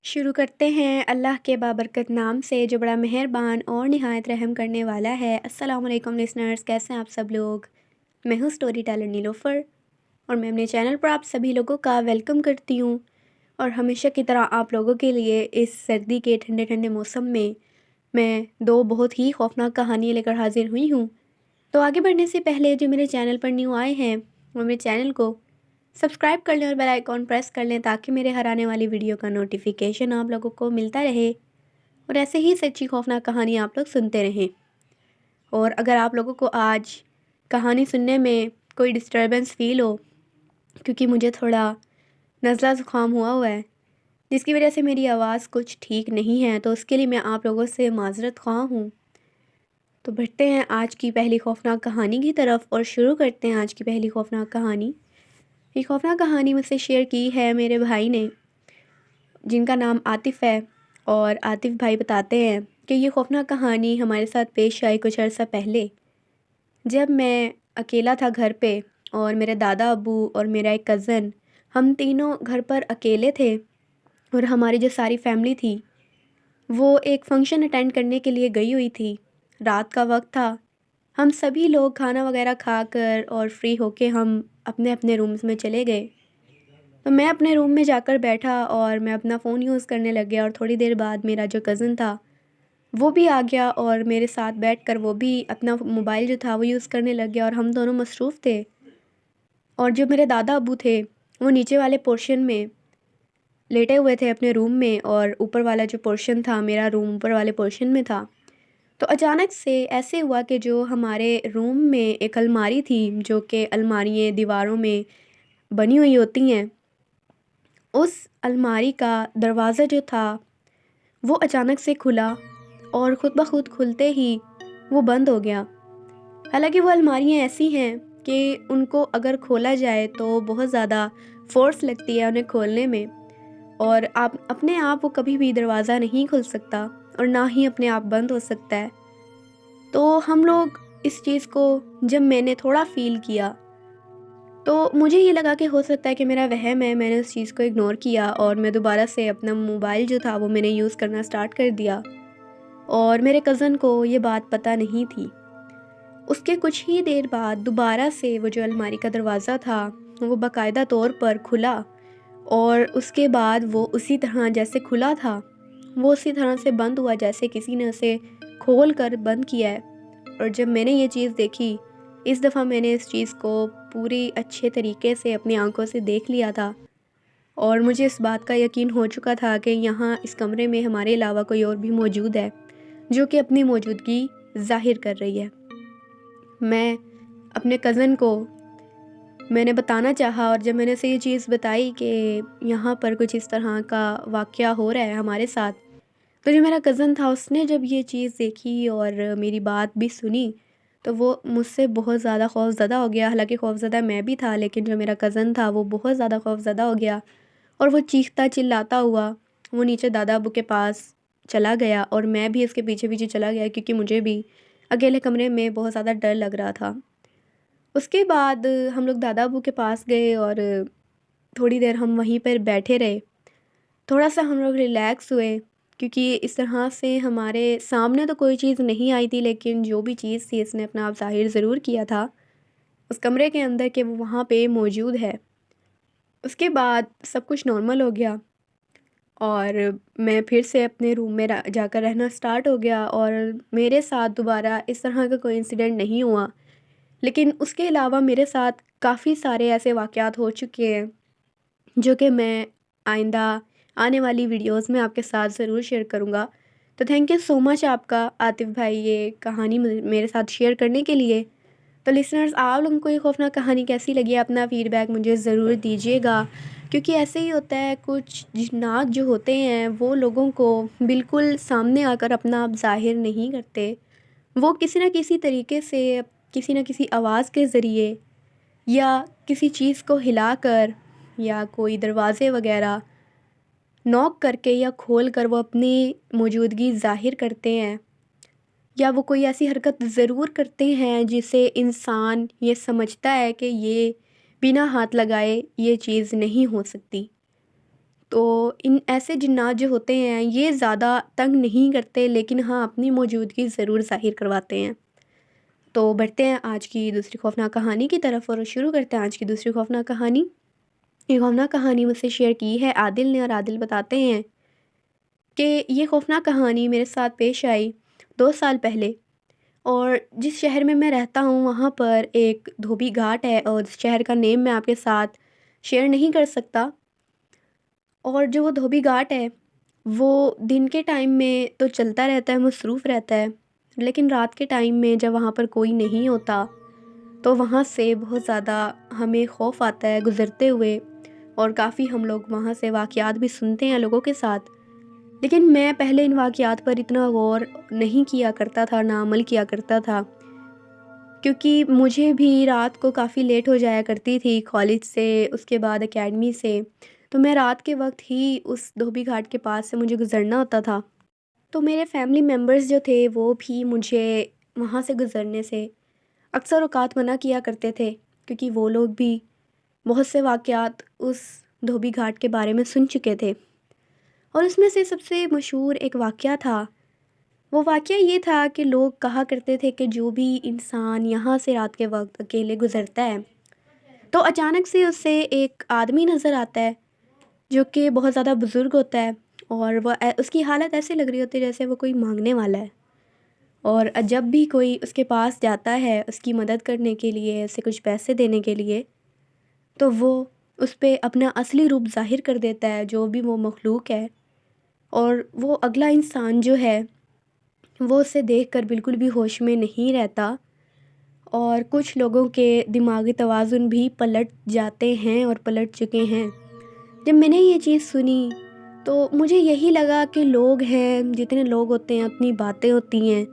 شروع کرتے ہیں اللہ کے بابرکت نام سے جو بڑا مہربان اور نہایت رحم کرنے والا ہے۔ السلام علیکم لسنرز، کیسے ہیں آپ سب لوگ؟ میں ہوں سٹوری ٹیلر نیلوفر اور میں اپنے چینل پر آپ سبھی لوگوں کا ویلکم کرتی ہوں، اور ہمیشہ کی طرح آپ لوگوں کے لیے اس سردی کے ٹھنڈے ٹھنڈے موسم میں دو بہت ہی خوفناک کہانیاں لے کر حاضر ہوئی ہوں۔ تو آگے بڑھنے سے پہلے جو میرے چینل پر نیو آئے ہیں وہ میرے چینل کو سبسکرائب کر لیں اور بیل آئیکن پریس کر لیں تاکہ میرے ہر آنے والی ویڈیو کا نوٹیفیکیشن آپ لوگوں کو ملتا رہے اور ایسے ہی سچی خوفناک کہانیاں آپ لوگ سنتے رہیں۔ اور اگر آپ لوگوں کو آج کہانی سننے میں کوئی ڈسٹربنس فیل ہو، کیونکہ مجھے تھوڑا نزلہ زکام ہوا ہے جس کی وجہ سے میری آواز کچھ ٹھیک نہیں ہے، تو اس کے لیے میں آپ لوگوں سے معذرت خواہ ہوں۔ تو بڑھتے ہیں آج کی پہلی خوفناک کہانی کی طرف اور شروع کرتے ہیں آج کی پہلی خوفناک کہانی۔ یہ خوفناک کہانی مجھ سے شیئر کی ہے میرے بھائی نے، جن کا نام عاطف ہے، اور عاطف بھائی بتاتے ہیں کہ یہ خوفناک کہانی ہمارے ساتھ پیش آئی کچھ عرصہ پہلے، جب میں اکیلا تھا گھر پہ اور میرے دادا ابو اور میرا ایک کزن، ہم تینوں گھر پر اکیلے تھے، اور ہماری جو ساری فیملی تھی وہ ایک فنکشن اٹینڈ کرنے کے لیے گئی ہوئی تھی۔ رات کا وقت تھا، ہم سبھی لوگ کھانا وغیرہ کھا کر اور فری ہو کے ہم اپنے اپنے رومز میں چلے گئے۔ تو میں اپنے روم میں جا کر بیٹھا اور میں اپنا فون یوز کرنے لگ گیا، اور تھوڑی دیر بعد میرا جو کزن تھا وہ بھی آ گیا اور میرے ساتھ بیٹھ کر وہ بھی اپنا موبائل جو تھا وہ یوز کرنے لگ گیا، اور ہم دونوں مصروف تھے۔ اور جو میرے دادا ابو تھے وہ نیچے والے پورشن میں لیٹے ہوئے تھے اپنے روم میں، اور اوپر والا جو پورشن تھا، میرا روم اوپر والے پورشن میں تھا۔ تو اچانک سے ایسے ہوا کہ جو ہمارے روم میں ایک الماری تھی، جو کہ الماریاں دیواروں میں بنی ہوئی ہوتی ہیں، اس الماری کا دروازہ جو تھا وہ اچانک سے کھلا، اور خود بخود کھلتے ہی وہ بند ہو گیا۔ حالانکہ وہ الماریاں ایسی ہیں کہ ان کو اگر کھولا جائے تو بہت زیادہ فورس لگتی ہے انہیں کھولنے میں، اور آپ اپنے آپ وہ کبھی بھی دروازہ نہیں کھل سکتا اور نہ ہی اپنے آپ بند ہو سکتا ہے۔ تو ہم لوگ اس چیز کو جب میں نے تھوڑا فیل کیا تو مجھے یہ لگا کہ ہو سکتا ہے کہ میرا وہم ہے، میں نے اس چیز کو اگنور کیا اور میں دوبارہ سے اپنا موبائل جو تھا وہ میں نے یوز کرنا سٹارٹ کر دیا، اور میرے کزن کو یہ بات پتہ نہیں تھی۔ اس کے کچھ ہی دیر بعد دوبارہ سے وہ جو الماری کا دروازہ تھا وہ باقاعدہ طور پر کھلا، اور اس کے بعد وہ اسی طرح جیسے کھلا تھا وہ اسی طرح سے بند ہوا جیسے کسی نے اسے کھول کر بند کیا ہے۔ اور جب میں نے یہ چیز دیکھی، اس دفعہ میں نے اس چیز کو پوری اچھے طریقے سے اپنی آنکھوں سے دیکھ لیا تھا، اور مجھے اس بات کا یقین ہو چکا تھا کہ یہاں اس کمرے میں ہمارے علاوہ کوئی اور بھی موجود ہے جو کہ اپنی موجودگی ظاہر کر رہی ہے۔ میں اپنے کزن کو میں نے بتانا چاہا، اور جب میں نے اسے یہ چیز بتائی کہ یہاں پر کچھ اس طرح کا واقعہ ہو رہا ہے ہمارے ساتھ، تو جو میرا کزن تھا اس نے جب یہ چیز دیکھی اور میری بات بھی سنی تو وہ مجھ سے بہت زیادہ خوف زدہ ہو گیا۔ حالانکہ خوف زدہ میں بھی تھا، لیکن جو میرا کزن تھا وہ بہت زیادہ خوف زدہ ہو گیا، اور وہ چیختا چلاتا ہوا وہ نیچے دادا ابو کے پاس چلا گیا، اور میں بھی اس کے پیچھے پیچھے چلا گیا کیونکہ مجھے بھی اکیلے کمرے میں بہت زیادہ ڈر لگ رہا تھا۔ اس کے بعد ہم لوگ دادا ابو کے پاس گئے اور تھوڑی دیر ہم وہیں پر بیٹھے رہے، تھوڑا سا ہم لوگ ریلیکس ہوئے، کیونکہ اس طرح سے ہمارے سامنے تو کوئی چیز نہیں آئی تھی، لیکن جو بھی چیز تھی اس نے اپنا آپ ظاہر ضرور کیا تھا اس کمرے کے اندر کہ وہ وہاں پہ موجود ہے۔ اس کے بعد سب کچھ نارمل ہو گیا، اور میں پھر سے اپنے روم میں جا کر رہنا سٹارٹ ہو گیا، اور میرے ساتھ دوبارہ اس طرح کا کوئی انسیڈنٹ نہیں ہوا۔ لیکن اس کے علاوہ میرے ساتھ کافی سارے ایسے واقعات ہو چکے ہیں جو کہ میں آئندہ آنے والی ویڈیوز میں آپ کے ساتھ ضرور شیئر کروں گا۔ تو تھینک یو سو مچ آپ کا عاطف بھائی یہ کہانی میرے ساتھ شیئر کرنے کے لیے۔ تو لسنرز، آپ لوگوں کو یہ خوفناک کہانی کیسی لگی؟ اپنا فیڈ بیک مجھے ضرور دیجیے گا، کیونکہ ایسے ہی ہوتا ہے، کچھ جنات جو ہوتے ہیں وہ لوگوں کو بالکل سامنے آ کر اپنا آپ ظاہر نہیں کرتے، وہ کسی نہ کسی طریقے سے کسی نہ کسی آواز کے ذریعے یا کسی چیز کو ہلا کر یا کوئی دروازے وغیرہ نوک کر کے یا کھول کر وہ اپنی موجودگی ظاہر کرتے ہیں، یا وہ کوئی ایسی حرکت ضرور کرتے ہیں جسے انسان یہ سمجھتا ہے کہ یہ بنا ہاتھ لگائے یہ چیز نہیں ہو سکتی۔ تو ان ایسے جنات جو ہوتے ہیں یہ زیادہ تنگ نہیں کرتے، لیکن ہاں اپنی موجودگی ضرور ظاہر کرواتے ہیں۔ تو بڑھتے ہیں آج کی دوسری خوفناک کہانی کی طرف اور شروع کرتے ہیں آج کی دوسری خوفناک کہانی۔ یہ خوفناک کہانی مجھ سے شیئر کی ہے عادل نے، اور عادل بتاتے ہیں کہ یہ خوفناک کہانی میرے ساتھ پیش آئی 2 سال پہلے، اور جس شہر میں میں رہتا ہوں وہاں پر ایک دھوبی گھاٹ ہے، اور اس شہر کا نیم میں آپ کے ساتھ شیئر نہیں کر سکتا۔ اور جو وہ دھوبی گھاٹ ہے وہ دن کے ٹائم میں تو چلتا رہتا ہے، مصروف رہتا ہے، لیکن رات کے ٹائم میں جب وہاں پر کوئی نہیں ہوتا تو وہاں سے بہت زیادہ ہمیں خوف آتا ہے گزرتے ہوئے، اور کافی ہم لوگ وہاں سے واقعات بھی سنتے ہیں لوگوں کے ساتھ۔ لیکن میں پہلے ان واقعات پر اتنا غور نہیں کیا کرتا تھا، نہ عمل کیا کرتا تھا، کیونکہ مجھے بھی رات کو کافی لیٹ ہو جایا کرتی تھی کالج سے، اس کے بعد اکیڈمی سے، تو میں رات کے وقت ہی اس دھوبی گھاٹ کے پاس سے مجھے گزرنا ہوتا تھا۔ تو میرے فیملی ممبرز جو تھے وہ بھی مجھے وہاں سے گزرنے سے اکثر اوقات منع کیا کرتے تھے، کیونکہ وہ لوگ بھی بہت سے واقعات اس دھوبی گھاٹ کے بارے میں سن چکے تھے، اور اس میں سے سب سے مشہور ایک واقعہ تھا۔ وہ واقعہ یہ تھا کہ لوگ کہا کرتے تھے کہ جو بھی انسان یہاں سے رات کے وقت اکیلے گزرتا ہے تو اچانک سے اسے ایک آدمی نظر آتا ہے جو کہ بہت زیادہ بزرگ ہوتا ہے، اور وہ اس کی حالت ایسے لگ رہی ہوتی ہے جیسے وہ کوئی مانگنے والا ہے، اور جب بھی کوئی اس کے پاس جاتا ہے اس کی مدد کرنے کے لیے، اسے کچھ پیسے دینے کے لیے، تو وہ اس پہ اپنا اصلی روپ ظاہر کر دیتا ہے، جو بھی وہ مخلوق ہے، اور وہ اگلا انسان جو ہے وہ اسے دیکھ کر بالکل بھی ہوش میں نہیں رہتا، اور کچھ لوگوں کے دماغی توازن بھی پلٹ جاتے ہیں اور پلٹ چکے ہیں۔ جب میں نے یہ چیز سنی تو مجھے یہی لگا کہ لوگ ہیں، جتنے لوگ ہوتے ہیں اپنی باتیں ہوتی ہیں،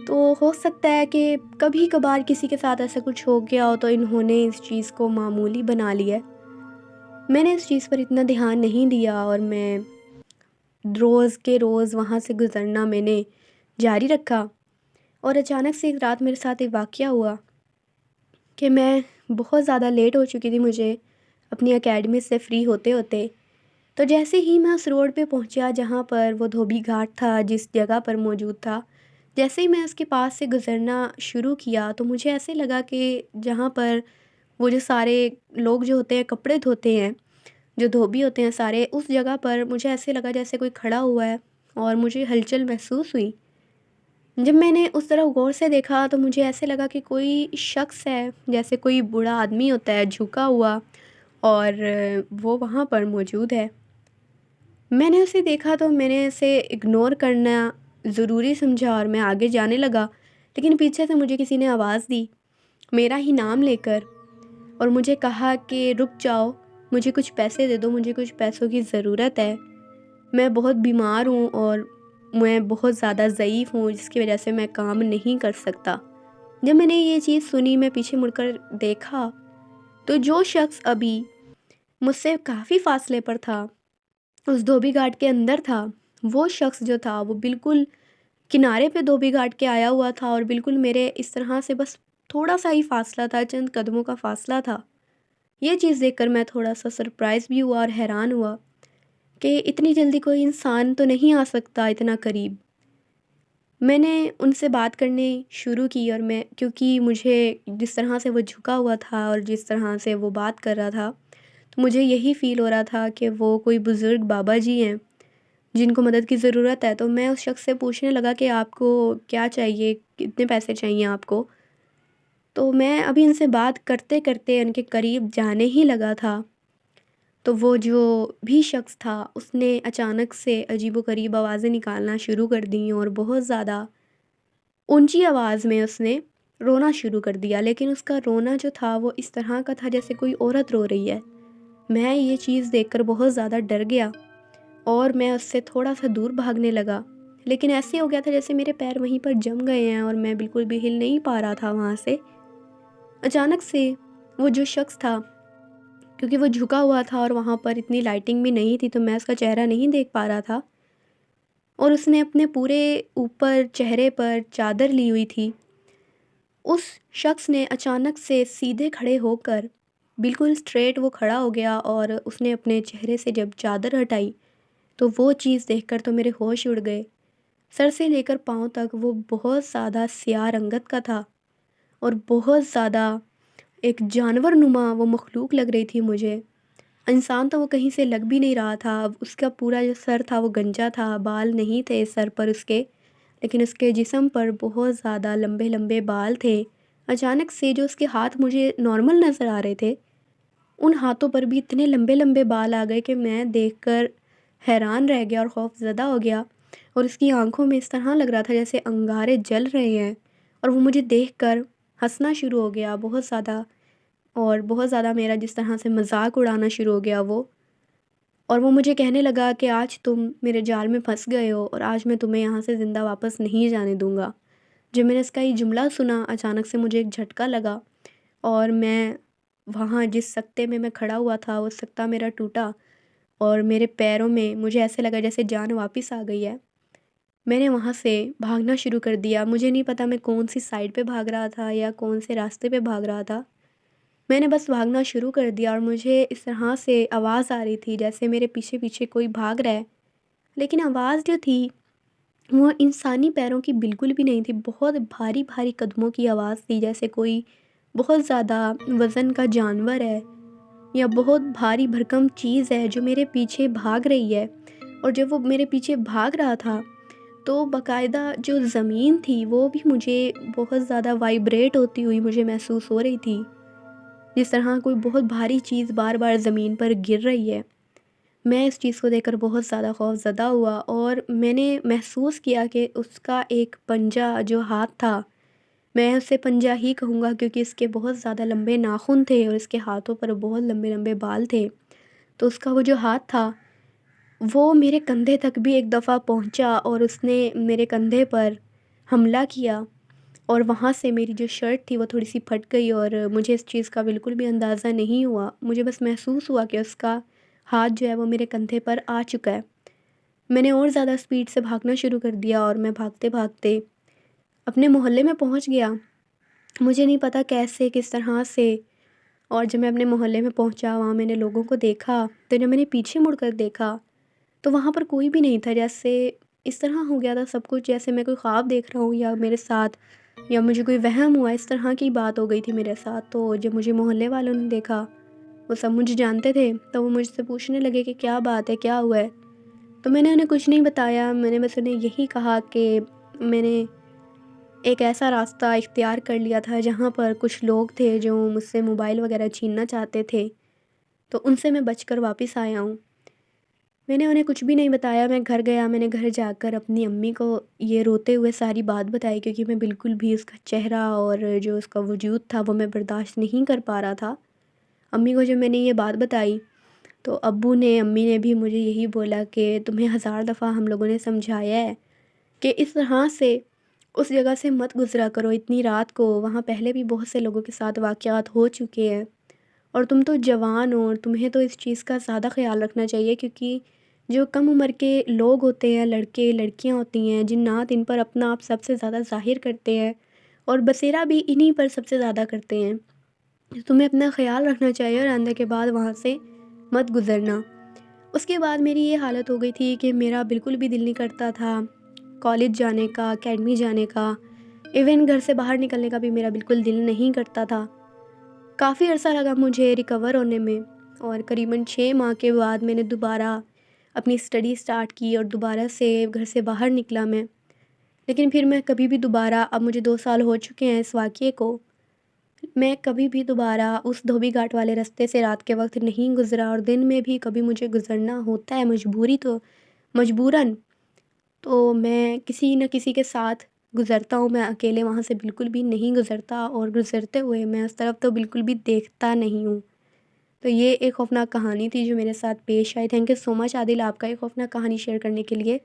تو ہو سکتا ہے کہ کبھی کبھار کسی کے ساتھ ایسا کچھ ہو گیا ہو تو انہوں نے اس چیز کو معمولی بنا لیا ہے۔ میں نے اس چیز پر اتنا دھیان نہیں دیا، اور میں روز کے روز وہاں سے گزرنا میں نے جاری رکھا، اور اچانک سے ایک رات میرے ساتھ ایک واقعہ ہوا کہ میں بہت زیادہ لیٹ ہو چکی تھی، مجھے اپنی اکیڈمی سے فری ہوتے ہوتے، تو جیسے ہی میں اس روڈ پہ پہنچا جہاں پر وہ دھوبی گھاٹ تھا، جس جگہ پر موجود تھا، جیسے ہی میں اس کے پاس سے گزرنا شروع کیا تو مجھے ایسے لگا کہ جہاں پر وہ جو سارے لوگ جو ہوتے ہیں کپڑے دھوتے ہیں، جو دھوبی ہوتے ہیں سارے، اس جگہ پر مجھے ایسے لگا جیسے کوئی کھڑا ہوا ہے، اور مجھے ہلچل محسوس ہوئی۔ جب میں نے اس طرف غور سے دیکھا تو مجھے ایسے لگا کہ کوئی شخص ہے، جیسے کوئی بوڑھا آدمی ہوتا ہے جھکا ہوا، اور وہ وہاں پر موجود ہے۔ میں نے اسے دیکھا تو میں نے اسے اگنور کرنا ضروری سمجھا اور میں آگے جانے لگا، لیکن پیچھے سے مجھے کسی نے آواز دی میرا ہی نام لے کر، اور مجھے کہا کہ رک جاؤ، مجھے کچھ پیسے دے دو، مجھے کچھ پیسوں کی ضرورت ہے، میں بہت بیمار ہوں اور میں بہت زیادہ ضعیف ہوں، جس کی وجہ سے میں کام نہیں کر سکتا۔ جب میں نے یہ چیز سنی میں پیچھے مڑ کر دیکھا تو جو شخص ابھی مجھ سے کافی فاصلے پر تھا، اس دھوبی گھاٹ کے اندر تھا، وہ شخص جو تھا وہ بالکل کنارے پہ دھوبی گھاٹ کے آیا ہوا تھا، اور بالکل میرے اس طرح سے بس تھوڑا سا ہی فاصلہ تھا، چند قدموں کا فاصلہ تھا۔ یہ چیز دیکھ کر میں تھوڑا سا سرپرائز بھی ہوا اور حیران ہوا کہ اتنی جلدی کوئی انسان تو نہیں آ سکتا اتنا قریب۔ میں نے ان سے بات کرنے شروع کی، اور میں کیونکہ مجھے جس طرح سے وہ جھکا ہوا تھا اور جس طرح سے وہ بات کر رہا تھا تو مجھے یہی فیل ہو رہا تھا کہ وہ کوئی بزرگ بابا جی ہیں جن کو مدد کی ضرورت ہے۔ تو میں اس شخص سے پوچھنے لگا کہ آپ کو کیا چاہیے، کتنے پیسے چاہیے آپ کو؟ تو میں ابھی ان سے بات کرتے کرتے ان کے قریب جانے ہی لگا تھا تو وہ جو بھی شخص تھا اس نے اچانک سے عجیب و غریب آوازیں نکالنا شروع کر دیں، اور بہت زیادہ اونچی آواز میں اس نے رونا شروع کر دیا، لیکن اس کا رونا جو تھا وہ اس طرح کا تھا جیسے کوئی عورت رو رہی ہے۔ میں یہ چیز دیکھ کر بہت زیادہ ڈر گیا، اور میں اس سے تھوڑا سا دور بھاگنے لگا، لیکن ایسے ہو گیا تھا جیسے میرے پیر وہیں پر جم گئے ہیں، اور میں بالکل بھی ہل نہیں پا رہا تھا وہاں سے۔ اچانک سے وہ جو شخص تھا، کیونکہ وہ جھکا ہوا تھا اور وہاں پر اتنی لائٹنگ بھی نہیں تھی تو میں اس کا چہرہ نہیں دیکھ پا رہا تھا، اور اس نے اپنے پورے اوپر چہرے پر چادر لی ہوئی تھی۔ اس شخص نے اچانک سے سیدھے کھڑے ہو کر بالکل اسٹریٹ وہ کھڑا ہو گیا اور اس نے اپنے چہرے سے جب چادر ہٹائی تو وہ چیز دیکھ کر تو میرے ہوش اڑ گئے۔ سر سے لے کر پاؤں تک وہ بہت زیادہ سیاہ رنگت کا تھا اور بہت زیادہ ایک جانور نما وہ مخلوق لگ رہی تھی مجھے۔ انسان تو وہ کہیں سے لگ بھی نہیں رہا تھا، اب اس کا پورا جو سر تھا وہ گنجا تھا، بال نہیں تھے سر پر اس کے، لیکن اس کے جسم پر بہت زیادہ لمبے لمبے بال تھے۔ اچانک سے جو اس کے ہاتھ مجھے نارمل نظر آ رہے تھے، ان ہاتھوں پر بھی اتنے لمبے لمبے بال آ گئے کہ میں دیکھ کر حیران رہ گیا اور خوف زدہ ہو گیا، اور اس کی آنکھوں میں اس طرح لگ رہا تھا جیسے انگارے جل رہے ہیں، اور وہ مجھے دیکھ کر ہنسنا شروع ہو گیا بہت زیادہ، اور بہت زیادہ میرا جس طرح سے مذاق اڑانا شروع ہو گیا وہ، اور وہ مجھے کہنے لگا کہ آج تم میرے جال میں پھنس گئے ہو اور آج میں تمہیں یہاں سے زندہ واپس نہیں جانے دوں گا۔ جب میں نے اس کا یہ جملہ سنا اچانک سے مجھے ایک جھٹکا لگا، اور میں وہاں جس سکتے میں کھڑا ہوا تھا وہ سکتا میرا ٹوٹا، اور میرے پیروں میں مجھے ایسے لگا جیسے جان واپس آ گئی ہے۔ میں نے وہاں سے بھاگنا شروع کر دیا، مجھے نہیں پتا میں کون سی سائڈ پہ بھاگ رہا تھا یا کون سے راستے پہ بھاگ رہا تھا، میں نے بس بھاگنا شروع کر دیا، اور مجھے اس طرح سے آواز آ رہی تھی جیسے میرے پیچھے پیچھے کوئی بھاگ رہا ہے، لیکن آواز جو تھی وہ انسانی پیروں کی بالکل بھی نہیں تھی، بہت بھاری بھاری قدموں کی آواز تھی، جیسے کوئی بہت زیادہ وزن کا جانور ہے یا بہت بھاری بھرکم چیز ہے جو میرے پیچھے بھاگ رہی ہے۔ اور جب وہ میرے پیچھے بھاگ رہا تھا تو باقاعدہ جو زمین تھی وہ بھی مجھے بہت زیادہ وائبریٹ ہوتی ہوئی مجھے محسوس ہو رہی تھی، جس طرح کوئی بہت بھاری چیز بار بار زمین پر گر رہی ہے۔ میں اس چیز کو دیکھ کر بہت زیادہ خوف زدہ ہوا، اور میں نے محسوس کیا کہ اس کا ایک پنجہ جو ہاتھ تھا، میں اسے پنجہ ہی کہوں گا کیونکہ اس کے بہت زیادہ لمبے ناخن تھے اور اس کے ہاتھوں پر بہت لمبے لمبے بال تھے، تو اس کا وہ جو ہاتھ تھا وہ میرے کندھے تک بھی ایک دفعہ پہنچا اور اس نے میرے کندھے پر حملہ کیا، اور وہاں سے میری جو شرٹ تھی وہ تھوڑی سی پھٹ گئی، اور مجھے اس چیز کا بالکل بھی اندازہ نہیں ہوا، مجھے بس محسوس ہوا کہ اس کا ہاتھ جو ہے وہ میرے کندھے پر آ چکا ہے۔ میں نے اور زیادہ اسپیڈ سے بھاگنا شروع کر دیا، اور میں بھاگتے بھاگتے اپنے محلے میں پہنچ گیا، مجھے نہیں پتا کیسے کس طرح سے، اور جب میں اپنے محلے میں پہنچا وہاں میں نے لوگوں کو دیکھا، تو جب میں نے پیچھے مڑ کر دیکھا تو وہاں پر کوئی بھی نہیں تھا، جیسے اس طرح ہو گیا تھا سب کچھ جیسے میں کوئی خواب دیکھ رہا ہوں یا میرے ساتھ، یا مجھے کوئی وہم ہوا، اس طرح کی بات ہو گئی تھی میرے ساتھ۔ تو جب مجھے محلے والوں نے دیکھا، وہ سب مجھے جانتے تھے، تو وہ مجھ سے پوچھنے لگے کہ کیا بات ہے، کیا ہوا ہے؟ تو میں نے انہیں کچھ نہیں بتایا، میں نے بس انہیں یہی کہا کہ میں نے ایک ایسا راستہ اختیار کر لیا تھا جہاں پر کچھ لوگ تھے جو مجھ سے موبائل وغیرہ چھیننا چاہتے تھے، تو ان سے میں بچ کر واپس آیا ہوں۔ میں نے انہیں کچھ بھی نہیں بتایا، میں گھر گیا، میں نے گھر جا کر اپنی امی کو یہ روتے ہوئے ساری بات بتائی، کیونکہ میں بالکل بھی اس کا چہرہ اور جو اس کا وجود تھا وہ میں برداشت نہیں کر پا رہا تھا۔ امی کو جب میں نے یہ بات بتائی تو ابو نے امی نے بھی مجھے یہی بولا کہ تمہیں 1000 دفعہ ہم لوگوں نے سمجھایا ہے کہ اس طرح سے اس جگہ سے مت گزرا کرو اتنی رات کو، وہاں پہلے بھی بہت سے لوگوں کے ساتھ واقعات ہو چکے ہیں، اور تم تو جوان ہو اور تمہیں تو اس چیز کا زیادہ خیال رکھنا چاہیے، کیونکہ جو کم عمر کے لوگ ہوتے ہیں، لڑکے لڑکیاں ہوتی ہیں، جنات ان پر اپنا آپ سب سے زیادہ ظاہر کرتے ہیں، اور بسیرا بھی انہی پر سب سے زیادہ کرتے ہیں، تمہیں اپنا خیال رکھنا چاہیے اور آنے کے بعد وہاں سے مت گزرنا۔ اس کے بعد میری یہ حالت ہو گئی تھی کہ میرا بالکل بھی دل نہیں کرتا تھا کالج جانے کا، اکیڈمی جانے کا، ایون گھر سے باہر نکلنے کا بھی میرا بالکل دل نہیں کرتا تھا۔ کافی عرصہ لگا مجھے ریکور ہونے میں، اور قریباً 6 ماہ کے بعد میں نے دوبارہ اپنی اسٹڈی سٹارٹ کی اور دوبارہ سے گھر سے باہر نکلا میں، لیکن پھر میں کبھی بھی دوبارہ، اب مجھے 2 سال ہو چکے ہیں اس واقعے کو، میں کبھی بھی دوبارہ اس دھوبی گھاٹ والے راستے سے رات کے وقت نہیں گزرا، اور دن میں بھی کبھی مجھے گزرنا ہوتا ہے مجبوراً تو میں کسی نہ کسی کے ساتھ گزرتا ہوں، میں اکیلے وہاں سے بالکل بھی نہیں گزرتا، اور گزرتے ہوئے میں اس طرف تو بالکل بھی دیکھتا نہیں ہوں۔ تو یہ ایک خوفناک کہانی تھی جو میرے ساتھ پیش آئی۔ تھینک یو سو مچ عادل آپ کا یہ خوفناک کہانی شیئر کرنے کے لیے۔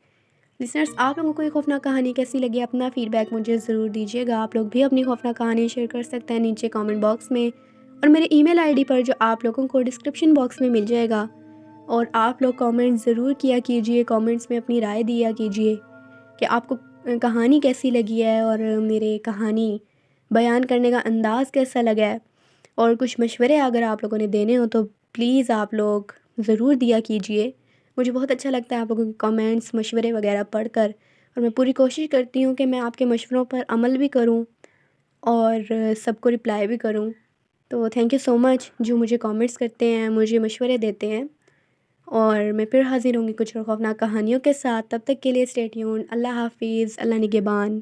لسنرس، آپ لوگوں کو یہ خوفناک کہانی کیسی لگی؟ اپنا فیڈ بیک مجھے ضرور دیجیے گا، آپ لوگ بھی اپنی خوفناک کہانی شیئر کر سکتے ہیں نیچے کامنٹ باکس میں، اور میرے ای میل آئی ڈی پر جو آپ لوگوں کو ڈسکرپشن باکس میں مل جائے گا، اور آپ لوگ کامنٹ ضرور کیا کیجیے، کامنٹس میں اپنی رائے دیا کیجیے کہ آپ کو کہانی کیسی لگی ہے اور میرے کہانی بیان کرنے کا انداز کیسا لگا ہے، اور کچھ مشورے اگر آپ لوگوں نے دینے ہوں تو پلیز آپ لوگ ضرور دیا کیجئے. مجھے بہت اچھا لگتا ہے آپ لوگوں کے کامنٹس مشورے وغیرہ پڑھ کر، اور میں پوری کوشش کرتی ہوں کہ میں آپ کے مشوروں پر عمل بھی کروں اور سب کو رپلائی بھی کروں. تو تھینک یو سو مچ جو مجھے کامنٹس کرتے ہیں، مجھے مشورے دیتے ہیں. اور میں پھر حاضر ہوں گی کچھ اور خوفناک کہانیوں کے ساتھ. تب تک کے لیے اسٹے ٹیون. اللہ حافظ. اللہ نگہبان.